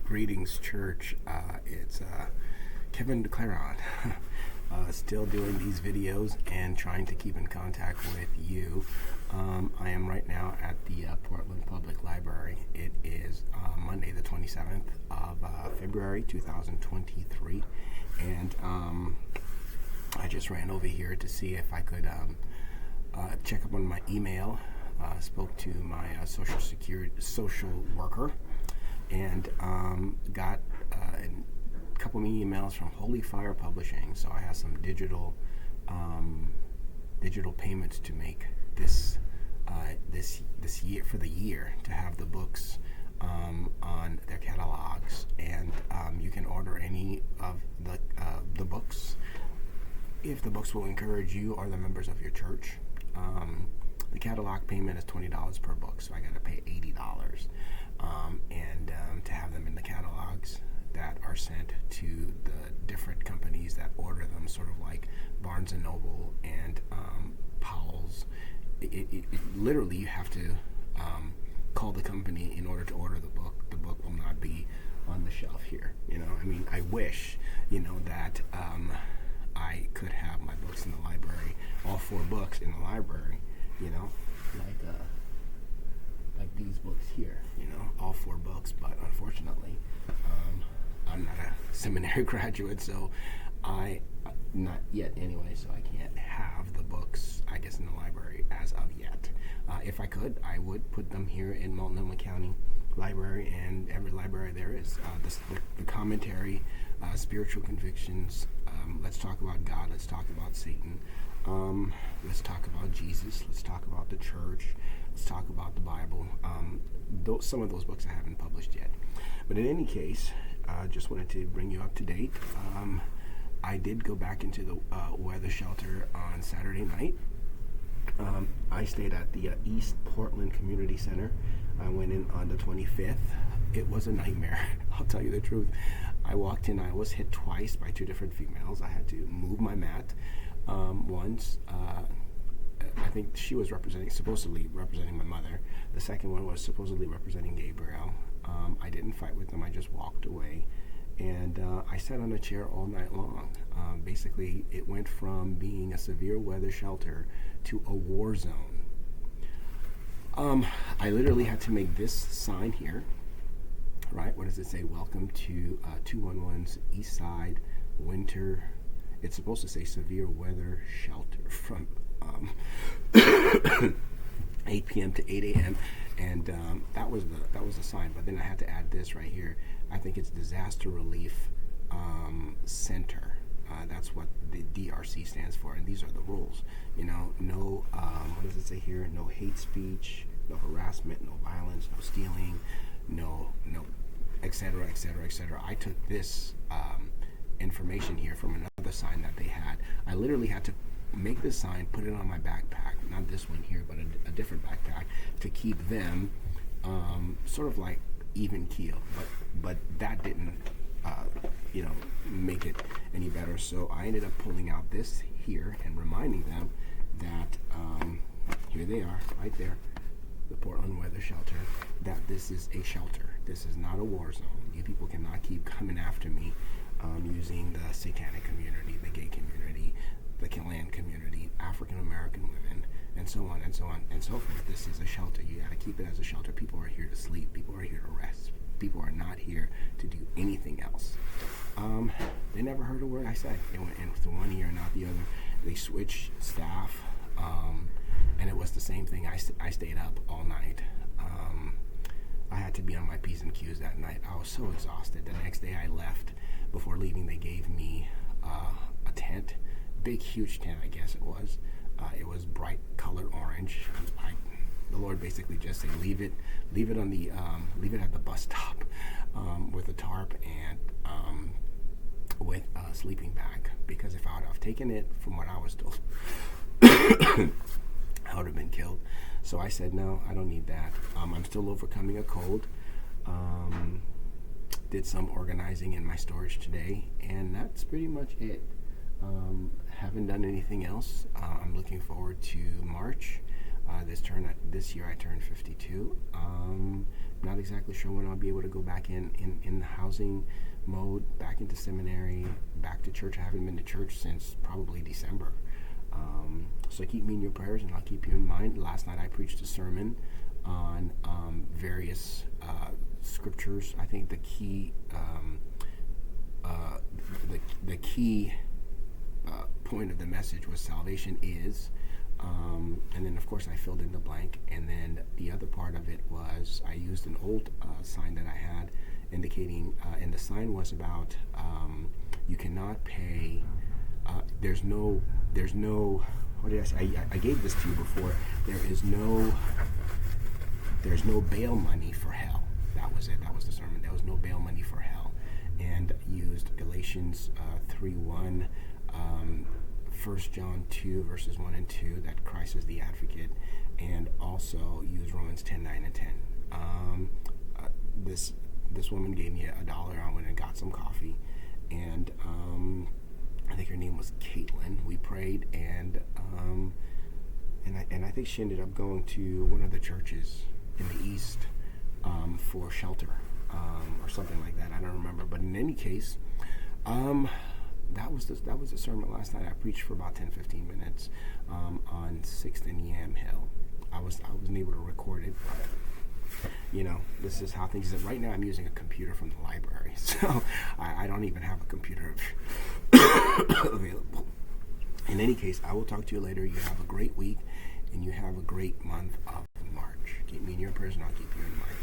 Greetings, church. It's Kevin Duclairon. Still doing these videos and trying to keep in contact with you. I am right now at the Portland Public Library. It is Monday the 27th of February 2023, and I just ran over here to see if I could check up on my email. Spoke to my social worker, and got a couple of emails from Holy Fire Publishing. So I have some digital payments to make this year, for the year, to have the books on their catalogs, and you can order any of the books if the books will encourage you or the members of your church. The catalog payment is $20 per book, so I got to pay $80, and to have them in the catalogs that are sent to the different companies that order them, sort of like Barnes & Noble and Powell's. It literally, you have to call the company in order to order the book. The book will not be on the shelf here. I mean, I wish, that I could have my books in the library, all 4 books in the library, like these books here, all 4 books. But unfortunately, I'm not a seminary graduate, so not yet anyway, so I can't have the books, I guess, in the library as of yet. If I could, I would put them here in Multnomah County Library, and every library there is. The commentary, spiritual convictions, let's talk about God, let's talk about Satan, let's talk about Jesus, let's talk about the church, let's talk about the Bible. Some of those books I haven't published yet. But in any case, just wanted to bring you up to date. I did go back into the weather shelter on Saturday night. I stayed at the East Portland Community Center. I went in on the 25th. It was a nightmare, I'll tell you the truth. I walked in, I was hit twice by 2 different females. I had to move my mat. Once, I think she was supposedly representing my mother. The second one was supposedly representing Gabriel. I didn't fight with them, I just walked away. And I sat on a chair all night long. Basically, it went from being a severe weather shelter to a war zone. I literally had to make this sign here, right? What does it say? Welcome to 211's East Side Winter. It's supposed to say severe weather shelter from 8 p.m. to 8 a.m. And that was the sign. But then I had to add this right here. I think it's Disaster Relief Center. That's what the DRC stands for, and these are the rules. No, what does it say here? No hate speech, no harassment, no violence, no stealing, no, et cetera, et cetera, et cetera. I took this information here from another sign that they had. I literally had to make this sign, put it on my backpack, not this one here, but a different backpack, to keep them sort of like even keel. But that didn't make it any better. So I ended up pulling out this here and reminding them that here they are, right there, the Portland Weather Shelter, that this is a shelter. This is not a war zone. You people cannot keep coming after me using the satanic community, the gay community, the Klan community, African American women, and so on and so on and so forth. This is a shelter. You got to keep it as a shelter. People are here to sleep. People are here to rest. People are not here to do anything else. They never heard a word I said. It went in to one ear and out the other. They switched staff, and it was the same thing. I stayed up all night. I had to be on my P's and Q's that night. I was so exhausted. The next day I left. Before leaving, they gave me a tent, big, huge tent, I guess it was. It was bright colored orange. The Lord basically just said, leave it on the, leave it at the bus stop with a tarp and with a sleeping bag. Because if I would have taken it, from what I was told, I would have been killed. So I said, no, I don't need that. I'm still overcoming a cold. Did some organizing in my storage today, and that's pretty much it. Haven't done anything else. I'm looking forward to March. This year I turned 52. Not exactly sure when I'll be able to go back in the housing mode, back into seminary, back to church. I haven't been to church since probably December. So keep me in your prayers, and I'll keep you in mind. Last night I preached a sermon on various scriptures. I think the key point of the message was salvation is, and then of course I filled in the blank, and then the other part of it was I used an old sign that I had indicating, and the sign was about you cannot pay, there's no, what did I say? I gave this to you before. There's no bail money for hell. That was it. That was the sermon. There was no bail money for hell. And used Galatians 3:1, 1 John 2, verses 1 and 2, that Christ is the advocate, and also used Romans 10:9 and 10. This woman gave me $1. I went and got some coffee, and I think her name was Caitlin. We prayed, and I think she ended up going to one of the churches in the East for shelter or something like that. I don't remember, but in any case, that was the sermon last night. I preached for about 10-15 minutes on 6th and Yam Hill. I wasn't able to record it, but this is how things are. Right now I'm using a computer from the library, so I don't even have a computer available. In any case, I will talk to you later. You have a great week, and you have a great month of March. Keep me in your prayers, and I'll keep you in mind.